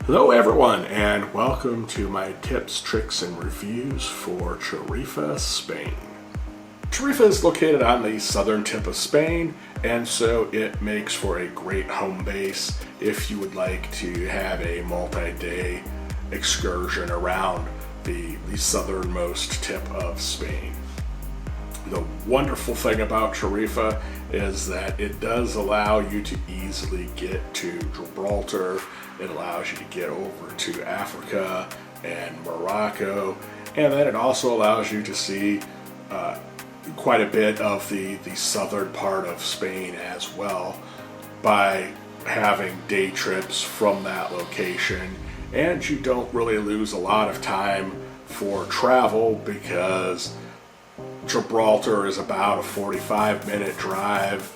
Hello everyone, and welcome to my tips, tricks, and reviews for Tarifa, Spain. Tarifa is located on the southern tip of Spain, and so it makes for a great home base if you would like to have a multi-day excursion around the southernmost tip of Spain. The wonderful thing about Tarifa is that it does allow you to easily get to Gibraltar. It allows you to get over to Africa and Morocco, and then it also allows you to see quite a bit of the southern part of Spain as well by having day trips from that location, and you don't really lose a lot of time for travel because Gibraltar is about a 45-minute drive.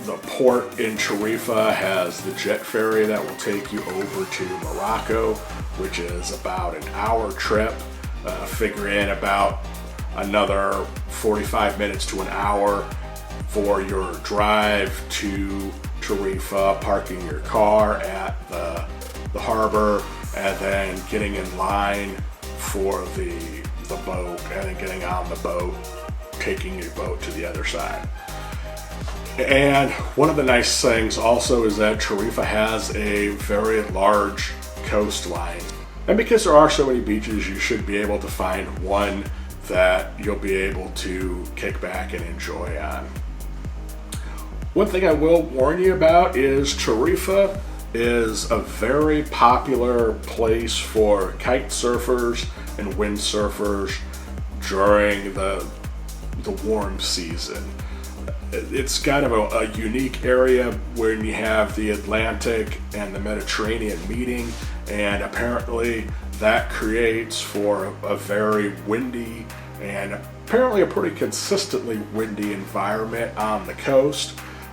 The port in Tarifa has the jet ferry that will take you over to Morocco, which is about an hour trip. Figure in about another 45 minutes to an hour for your drive to Tarifa, parking your car at the harbor, and then getting in line for the boat, and then getting on the boat, taking your boat to the other side. And one of the nice things also is that Tarifa has a very large coastline. And because there are so many beaches, you should be able to find one that you'll be able to kick back and enjoy on. One thing I will warn you about is Tarifa is a very popular place for kite surfers and windsurfers during the warm season. It's kind of a unique area where you have the Atlantic and the Mediterranean meeting, and apparently that creates for a very windy and apparently a pretty consistently windy environment on the coast,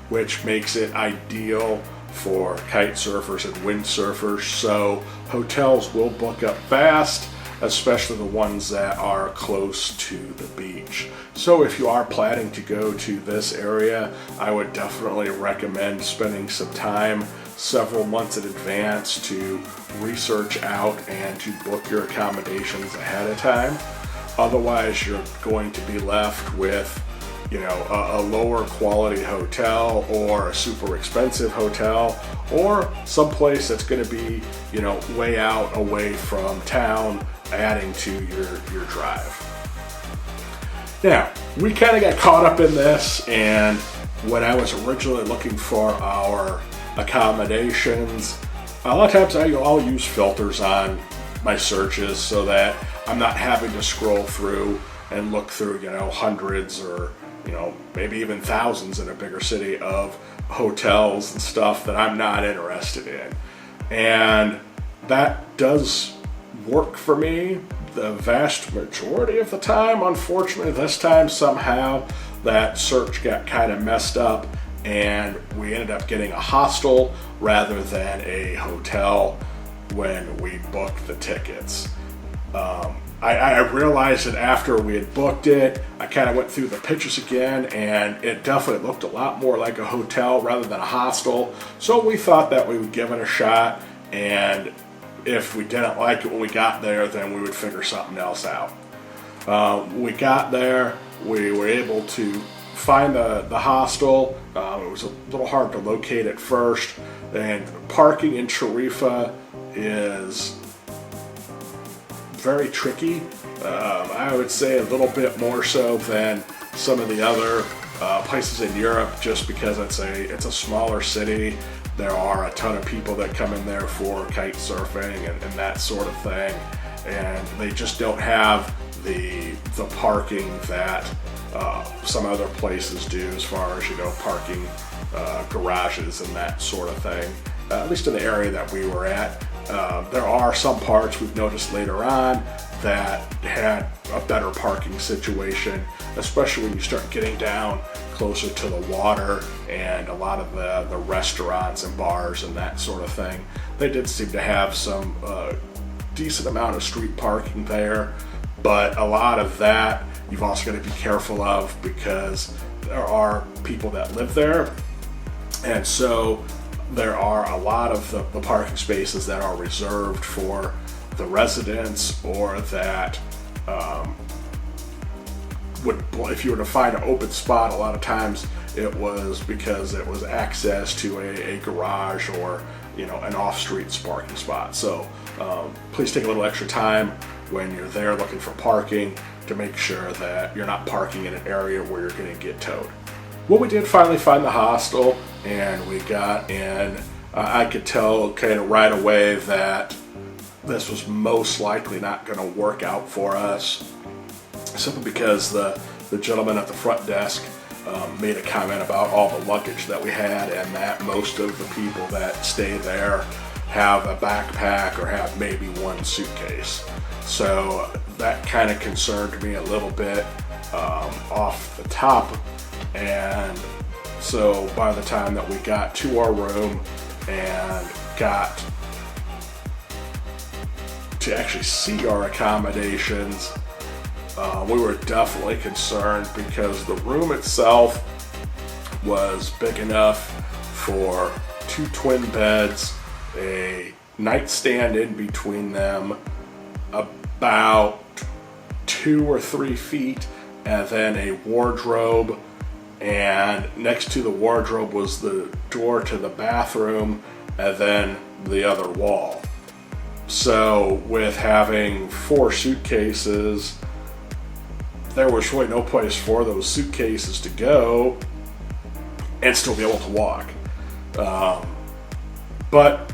which makes it ideal for kite surfers and windsurfers. So hotels will book up fast, especially the ones that are close to the beach. So if you are planning to go to this area, I would definitely recommend spending some time several months in advance to research out and to book your accommodations ahead of time. Otherwise, you're going to be left with a lower quality hotel or a super expensive hotel or someplace that's going to be, way out away from town, adding to your drive. Now, we kind of got caught up in this, and when I was originally looking for our accommodations, a lot of times I'll use filters on my searches so that I'm not having to scroll through and look through, hundreds or maybe even thousands in a bigger city of hotels and stuff that I'm not interested in. And that does work for me the vast majority of the time. Unfortunately, this time somehow that search got kind of messed up, and we ended up getting a hostel rather than a hotel when we booked the tickets. I realized that after we had booked it, I kind of went through the pictures again, and it definitely looked a lot more like a hotel rather than a hostel. So we thought that we would give it a shot, and if we didn't like it when we got there, then we would figure something else out. We got there, we were able to find the hostel. It was a little hard to locate at first, and parking in Tarifa is very tricky. I would say a little bit more so than some of the other places in Europe, just because it's a smaller city. There are a ton of people that come in there for kite surfing and that sort of thing, and they just don't have the parking that some other places do, as far as parking garages and that sort of thing. At least in the area that we were at. There are some parts we've noticed later on that had a better parking situation, especially when you start getting down closer to the water and a lot of the restaurants and bars and that sort of thing. They did seem to have some decent amount of street parking there, but a lot of that you've also got to be careful of because there are people that live there, and so there are a lot of the parking spaces that are reserved for the residents, or that if you were to find an open spot, a lot of times it was because it was access to a garage or an off-street parking spot. So please take a little extra time when you're there looking for parking to make sure that you're not parking in an area where you're going to get towed. Well, we did finally find the hostel, and we got in. I could tell kind of right away that this was most likely not going to work out for us, simply because the gentleman at the front desk made a comment about all the luggage that we had, and that most of the people that stay there have a backpack or have maybe one suitcase. So that kind of concerned me a little bit off the top. And so by the time that we got to our room and got to actually see our accommodations, we were definitely concerned, because the room itself was big enough for 2 twin beds, a nightstand in between them, about 2 or 3 feet, and then a wardrobe, and next to the wardrobe was the door to the bathroom, and then the other wall. So with having 4 suitcases, there was really no place for those suitcases to go and still be able to walk. But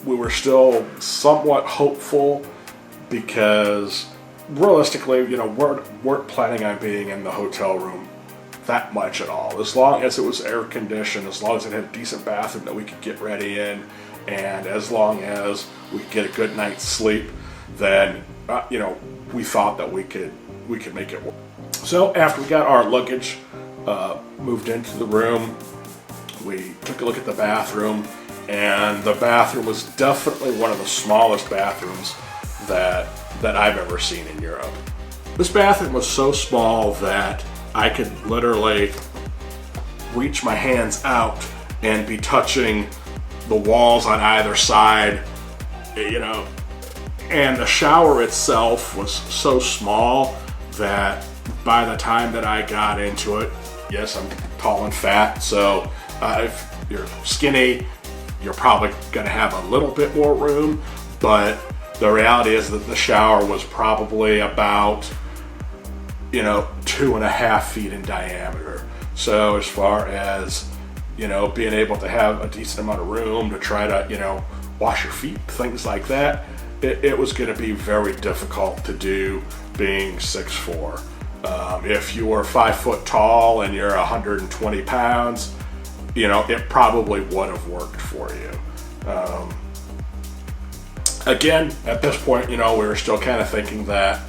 we were still somewhat hopeful, because realistically, we weren't planning on being in the hotel room that much at all. As long as it was air conditioned, as long as it had a decent bathroom that we could get ready in, and as long as we could get a good night's sleep, then we thought that we could make it work. So after we got our luggage moved into the room, we took a look at the bathroom, and the bathroom was definitely one of the smallest bathrooms that I've ever seen in Europe. This bathroom was so small that I could literally reach my hands out and be touching the walls on either side, and the shower itself was so small that by the time that I got into it, yes, I'm tall and fat, so if you're skinny, you're probably gonna have a little bit more room, but the reality is that the shower was probably about 2.5 feet in diameter. So as far as being able to have a decent amount of room to try to wash your feet, things like that, it was going to be very difficult to do, being 6'4". If you were 5 foot tall and you're 120 pounds, it probably would have worked for you. Again, at this point, we were still kind of thinking that,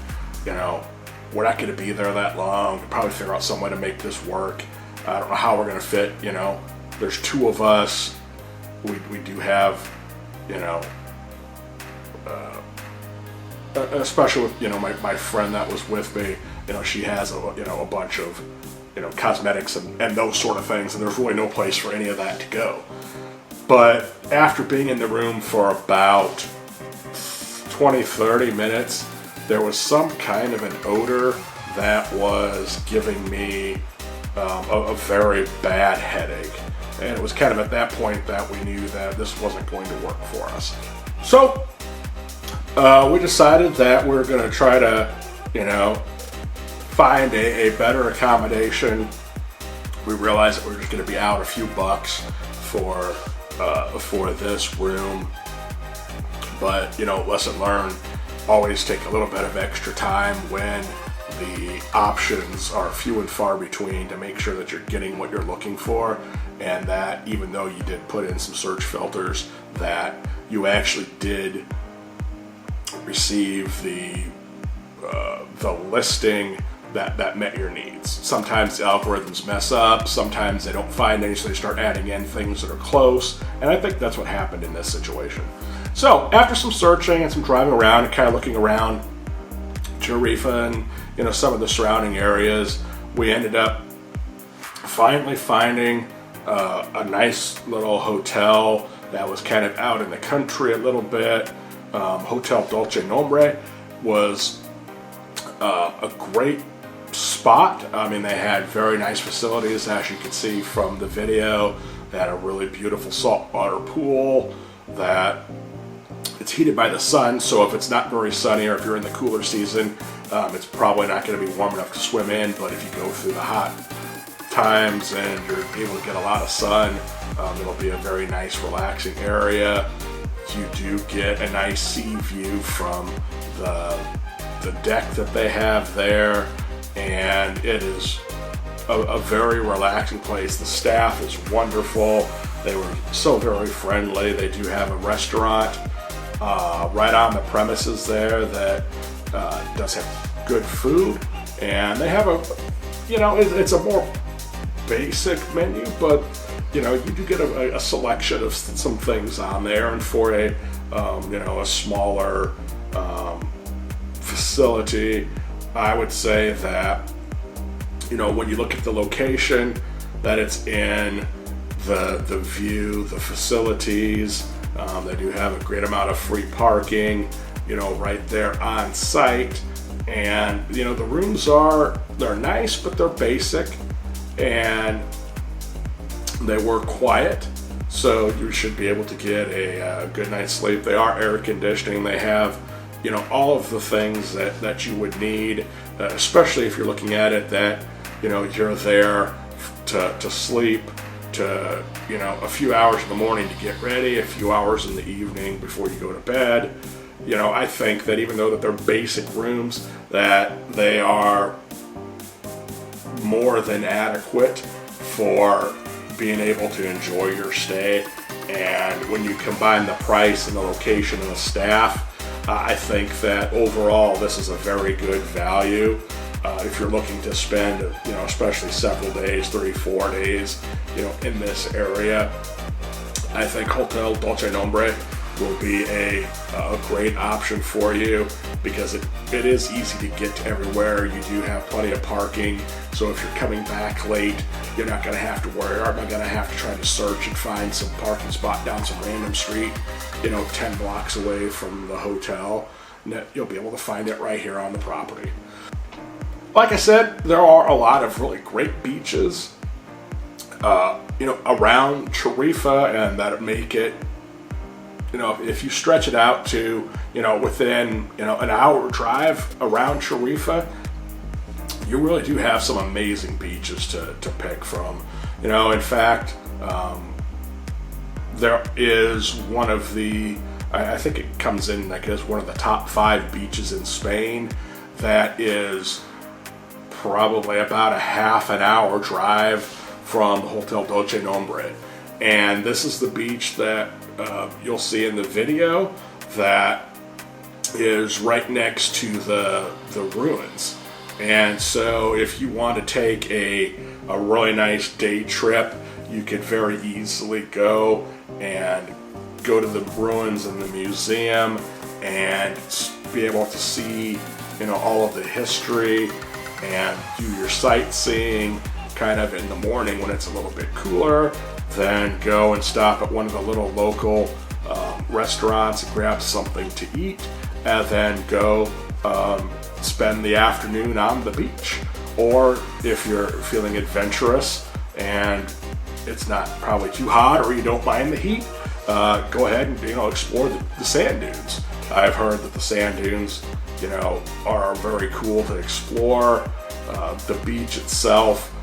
we're not going to be there that long. We'll probably figure out some way to make this work. I don't know how we're going to fit, there's 2 of us. We do have, especially with, my friend that was with me, she has a bunch of, cosmetics and those sort of things, and there's really no place for any of that to go. But after being in the room for about 20-30 minutes, there was some kind of an odor that was giving me a very bad headache. And it was kind of at that point that we knew that this wasn't going to work for us. So we decided that we're going to try to, find a better accommodation. We realized that we're just going to be out a few bucks for this room. But, lesson learned, always take a little bit of extra time when the options are few and far between, to make sure that you're getting what you're looking for, and that even though you did put in some search filters, that you actually did receive the listing that met your needs. Sometimes the algorithms mess up, sometimes they don't find any, so they start adding in things that are close, and I think that's what happened in this situation. So after some searching and some driving around and kind of looking around Tarifa and some of the surrounding areas, we ended up finally finding a nice little hotel that was kind of out in the country a little bit. Hotel Dolce Nombre was a great spot. I mean, they had very nice facilities, as you can see from the video. They had a really beautiful saltwater pool that it's heated by the sun, so if it's not very sunny or if you're in the cooler season, it's probably not going to be warm enough to swim in. But if you go through the hot times and you're able to get a lot of sun, it'll be a very nice, relaxing area. You do get a nice sea view from the deck that they have there, and it is a very relaxing place. The staff is wonderful. They were so very friendly. They do have a restaurant right on the premises there that does have good food, and they have it's a more basic menu, but you do get a selection of some things on there, and for a smaller facility, I would say that when you look at the location that it's in, the view, the facilities, they do have a great amount of free parking, right there on site, and the rooms they're nice, but they're basic, and they were quiet, so you should be able to get a good night's sleep. They are air conditioning. They have all of the things that you would need, especially if you're looking at it that you're there to sleep, to a few hours in the morning to get ready, a few hours in the evening before you go to bed. I think that even though that they're basic rooms, that they are more than adequate for being able to enjoy your stay. And when you combine the price and the location and the staff, I think that overall this is a very good value. If you're looking to spend, especially several days, 3-4 days, in this area, I think Hotel Dolce Nombre will be a great option for you, because it is easy to get to everywhere. You do have plenty of parking, so if you're coming back late, you're not going to have to worry, or am I going to have to try to search and find some parking spot down some random street, 10 blocks away from the hotel. You'll be able to find it right here on the property. Like I said, there are a lot of really great beaches, around Tarifa, and that make it, if you stretch it out to, within, an hour drive around Tarifa, you really do have some amazing beaches to pick from. In fact, there is one of the, I think it comes in, I guess, one of the top 5 beaches in Spain that is probably about a half an hour drive from Hotel Dolce Nombre. And this is the beach that you'll see in the video that is right next to the ruins. And so if you want to take a really nice day trip, you could very easily go to the ruins and the museum and be able to see all of the history and do your sightseeing kind of in the morning when it's a little bit cooler. Then go and stop at one of the little local restaurants and grab something to eat, and then go spend the afternoon on the beach. Or if you're feeling adventurous and it's not probably too hot, or you don't mind the heat, go ahead and explore the sand dunes. I've heard that the sand dunes are very cool to explore. The beach itself,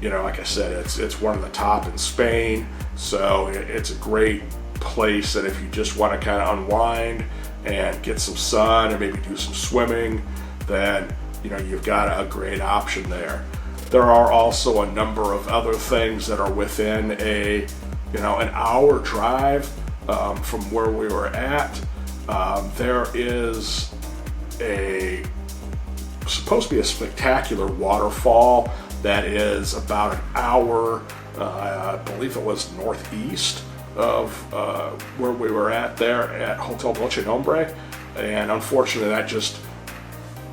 like I said, it's one of the top in Spain, so it's a great place. And if you just want to kind of unwind and get some sun and maybe do some swimming, then you've got a great option there. There are also a number of other things that are within an hour drive from where we were at. There is supposed to be a spectacular waterfall that is about an hour, I believe it was northeast of where we were at there at Hotel Dolce Nombre, and unfortunately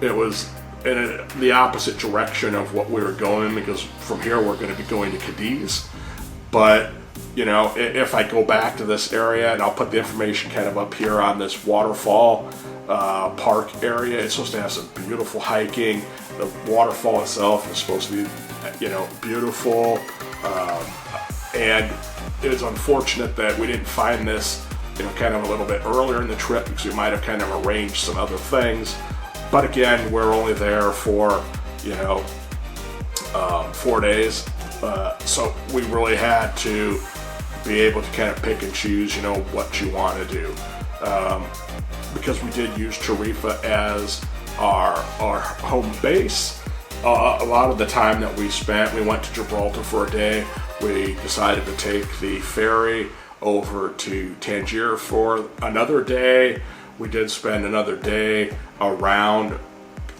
it was in the opposite direction of what we were going, because from here we're going to be going to Cadiz, But you know, if I go back to this area, and I'll put the information kind of up here on this waterfall park area, it's supposed to have some beautiful hiking. The waterfall itself is supposed to be, you know, beautiful. And it is unfortunate that we didn't find this, you know, kind of a little bit earlier in the trip, because we might have kind of arranged some other things. But again, we're only there for, you know, 4 days. So we really had to be able to kind of pick and choose, you know, what you want to do. Because we did use Tarifa as our home base. A lot of the time that we spent, we went to Gibraltar for a day. We decided to take the ferry over to Tangier for another day. We did spend another day around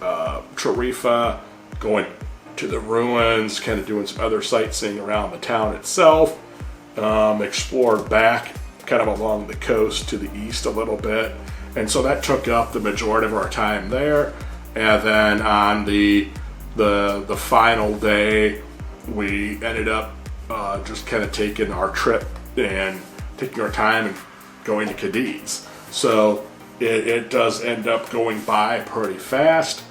Tarifa, going to the ruins, kind of doing some other sightseeing around the town itself. Explored back kind of along the coast to the east a little bit, and so that took up the majority of our time there. And then on the final day, we ended up just kind of taking our trip and taking our time and going to Cadiz. So it does end up going by pretty fast,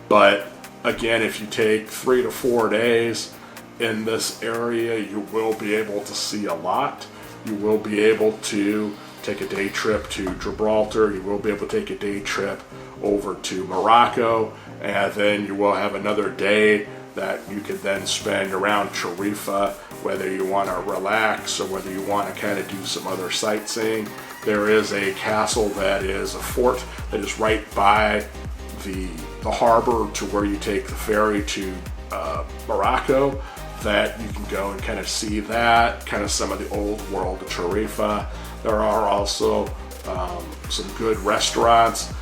but again, if you take 3 to 4 days in this area, you will be able to see a lot. You will be able to take a day trip to Gibraltar. You will be able to take a day trip over to Morocco, and then you will have another day that you could then spend around Tarifa, whether you want to relax or whether you want to kind of do some other sightseeing. There is a castle that is a fort that is right by the harbor to where you take the ferry to Morocco, that you can go and kind of see that, kind of some of the old world of Tarifa. There are also some good restaurants.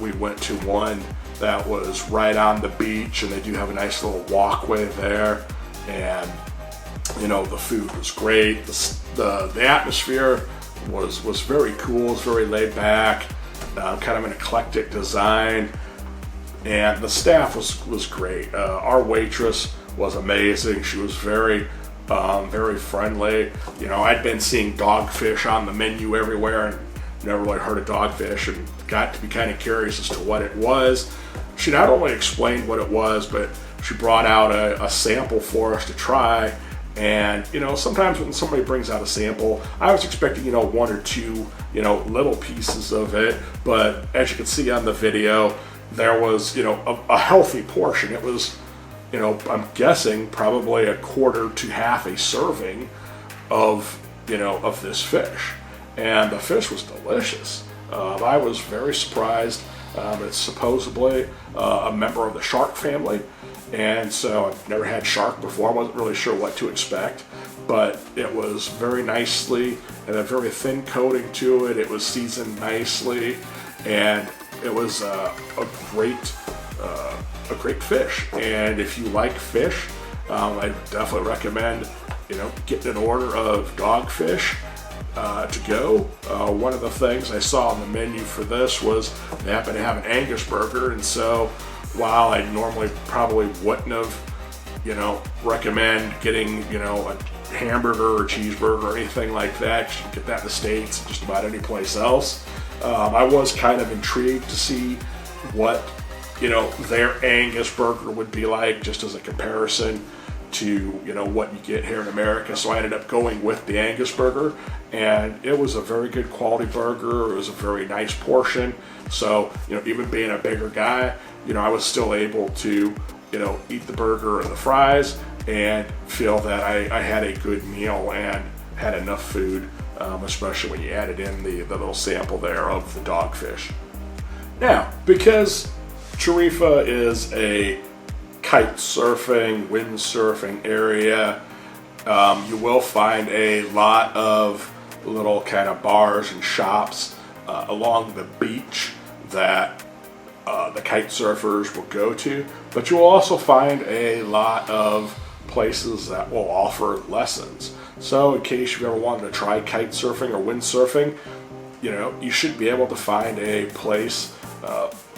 We went to one that was right on the beach, and they do have a nice little walkway there, and you know, the food was great. The atmosphere was very cool. It was very laid back, kind of an eclectic design, and the staff was great. Our waitress was amazing. She was very friendly. You know, I'd been seeing dogfish on the menu everywhere and never really heard of dogfish, and got to be kind of curious as to what it was. She not only explained what it was, but she brought out a sample for us to try. And you know, sometimes when somebody brings out a sample, I was expecting, you know, 1 or 2, you know, little pieces of it, but as you can see on the video, there was, you know, a healthy portion. It was, you know, I'm guessing probably a quarter to half a serving of, you know, of this fish. And the fish was delicious. I was very surprised. It's supposedly a member of the shark family. And so I've never had shark before. I wasn't really sure what to expect, but it was very nicely, and a very thin coating to it. It was seasoned nicely, and it was a great fish. And if you like fish, I definitely recommend, you know, getting an order of dogfish to go. One of the things I saw on the menu for this was they happen to have an Angus burger, and so while I normally probably wouldn't have, you know, recommend getting, you know, a hamburger or cheeseburger or anything like that, you can get that in the States and just about any place else. I was kind of intrigued to see what, you know, their Angus burger would be like, just as a comparison to, you know, what you get here in America. So I ended up going with the Angus burger, and it was a very good quality burger. It was a very nice portion. So, you know, even being a bigger guy, you know, I was still able to, you know, eat the burger and the fries and feel that I had a good meal and had enough food, especially when you added in the little sample there of the dogfish. Now, because Tarifa is a kite surfing, windsurfing area, you will find a lot of little kind of bars and shops along the beach that the kite surfers will go to, but you will also find a lot of places that will offer lessons. So in case you've ever wanted to try kite surfing or windsurfing, you know, you should be able to find a place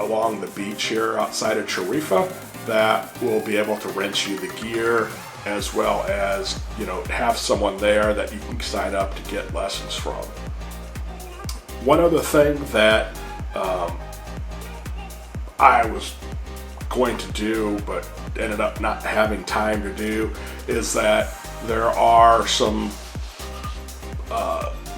along the beach here outside of Tarifa that will be able to rent you the gear, as well as, have someone there that you can sign up to get lessons from. One other thing that I was going to do but ended up not having time to do is that there are some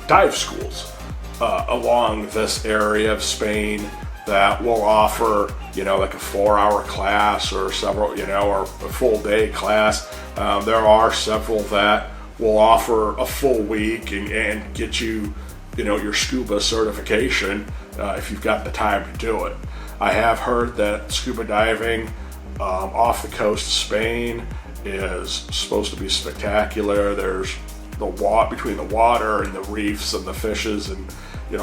dive schools along this area of Spain that will offer, like a 4-hour class or several, or a full day class. There are several that will offer a full week and get you, your scuba certification if you've got the time to do it. I have heard that scuba diving off the coast of Spain is supposed to be spectacular. There's between the water and the reefs and the fishes and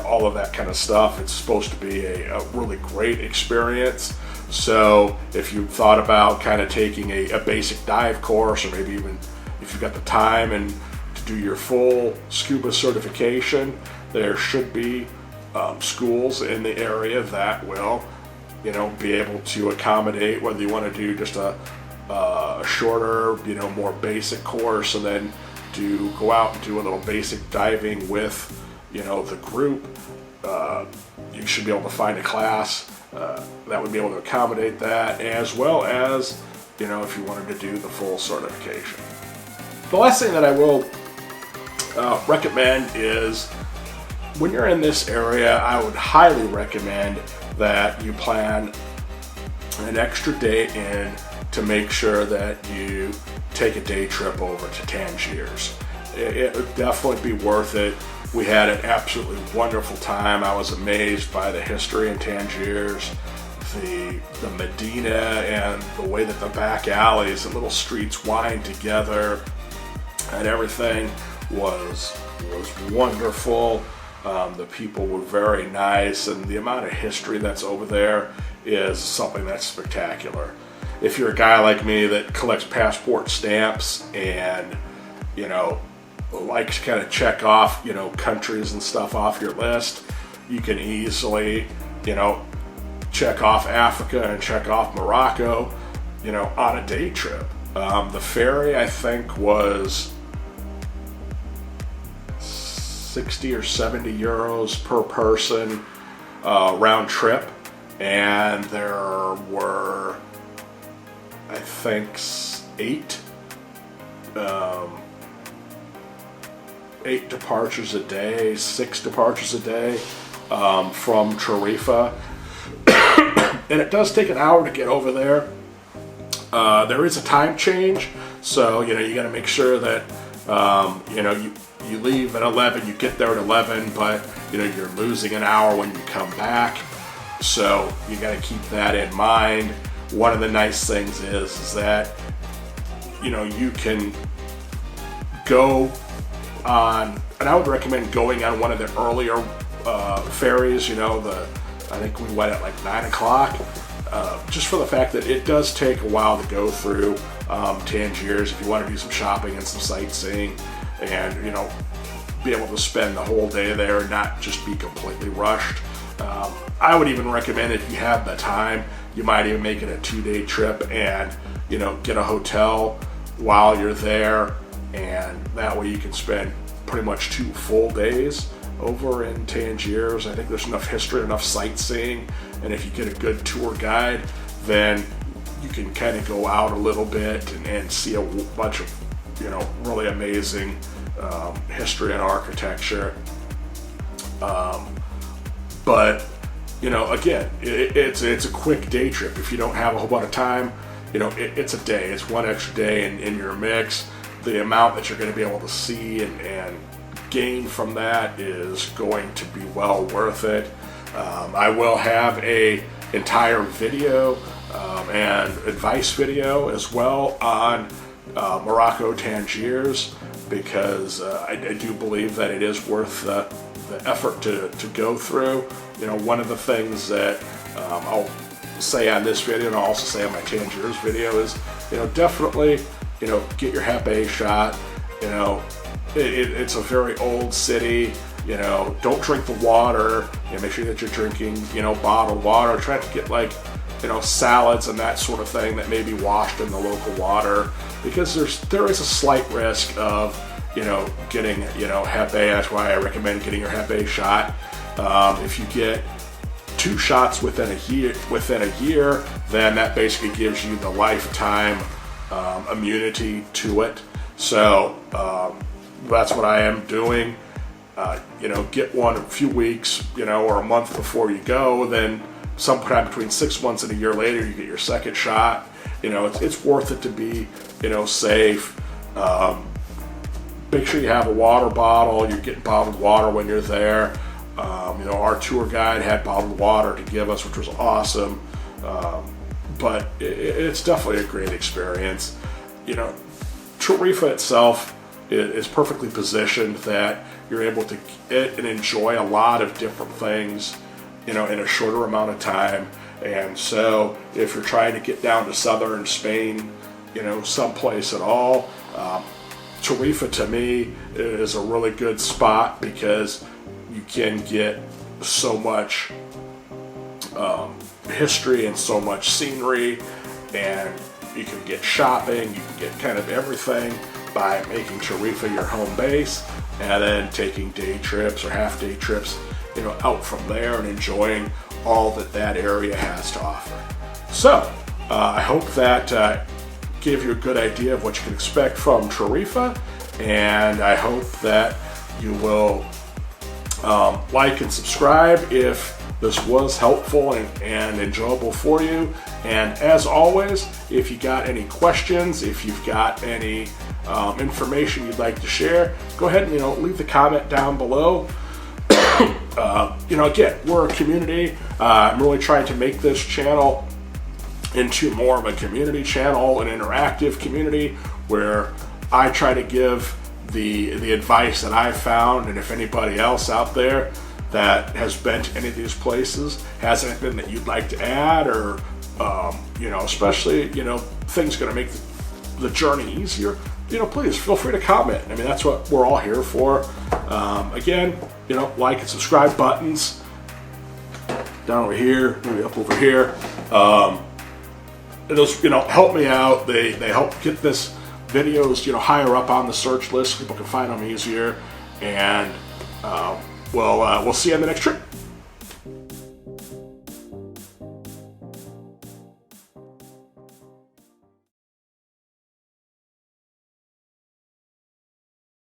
all of that kind of stuff. It's supposed to be a really great experience. So if you thought about kind of taking a basic dive course, or maybe even if you've got the time and to do your full scuba certification, there should be schools in the area that will be able to accommodate whether you want to do just a shorter, more basic course, and then go out and do a little basic diving with, the group. You should be able to find a class that would be able to accommodate that, as well as, if you wanted to do the full certification. The last thing that I will recommend is when you're in this area, I would highly recommend that you plan an extra day in to make sure that you take a day trip over to Tangiers. It would definitely be worth it. We had an absolutely wonderful time. I was amazed by the history in Tangiers, the Medina, and the way that the back alleys and little streets wind together, and everything was wonderful. The people were very nice, and the amount of history that's over there is something that's spectacular. If you're a guy like me that collects passport stamps and, likes to kind of check off, countries and stuff off your list, you can easily, check off Africa and check off Morocco, on a day trip. The ferry, I think, was 60 or 70 euros per person round trip, and there were, I think, 8 departures a day, 6 departures a day from Tarifa. And it does take an hour to get over there. There is a time change, so you got to make sure that you leave at 11, you get there at 11, but you're losing an hour when you come back. So you got to keep that in mind. One of the nice things is that you can go on, and I would recommend going on one of the earlier ferries. I think we went at like 9 o'clock, just for the fact that it does take a while to go through Tangiers if you want to do some shopping and some sightseeing, and be able to spend the whole day there and not just be completely rushed. I would even recommend, if you have the time, you might even make it a 2-day trip and get a hotel while you're there, and that way you can spend pretty much 2 full days over in Tangiers. I think there's enough history, enough sightseeing, and if you get a good tour guide, then you can kind of go out a little bit and see a bunch of really amazing history and architecture. But again, it's a quick day trip. If you don't have a whole lot of time, it's a day. It's one extra day in your mix. The amount that you're going to be able to see and gain from that is going to be well worth it. I will have a entire video and advice video as well on Morocco Tangiers, because I do believe that it is worth the effort to go through. One of the things that I'll say on this video, and I'll also say on my Tangiers video, is definitely get your Hepe shot. It's a very old city. Don't drink the water. Make sure that you're drinking bottled water. Try to get salads and that sort of thing that may be washed in the local water, because there is a slight risk of getting Hep A. That's why I recommend getting your Hep A shot. If you get 2 shots within a year, then that basically gives you the lifetime immunity to it. So that's what I am doing. Get one a few weeks, or a month before you go. Then sometime between 6 months and a year later, you get your second shot. It's worth it to be, safe. Make sure you have a water bottle. You're getting bottled water when you're there. Our tour guide had bottled water to give us, which was awesome. But it's definitely a great experience. Tarifa itself is perfectly positioned that you're able to get and enjoy a lot of different things, in a shorter amount of time. And so if you're trying to get down to southern Spain, someplace at all, Tarifa to me is a really good spot, because you can get so much history and so much scenery, and you can get shopping, you can get kind of everything by making Tarifa your home base, and then taking day trips or half-day trips, out from there and enjoying all that area has to offer. So, I hope that gave you a good idea of what you can expect from Tarifa, and I hope that you will like and subscribe if this was helpful and enjoyable for you. And as always, if you got any questions, if you've got any information you'd like to share, go ahead and leave the comment down below. Again, we're a community. I'm really trying to make this channel into more of a community channel, an interactive community, where I try to give the advice that I've found. And if anybody else out there that has been to any of these places has anything that you'd like to add, or especially things going to make the journey easier, please feel free to comment. I mean, that's what we're all here for. Again, like and subscribe buttons down over here, maybe up over here. Those help me out. They help get this videos higher up on the search list. People can find them easier. And we'll see you on the next trip.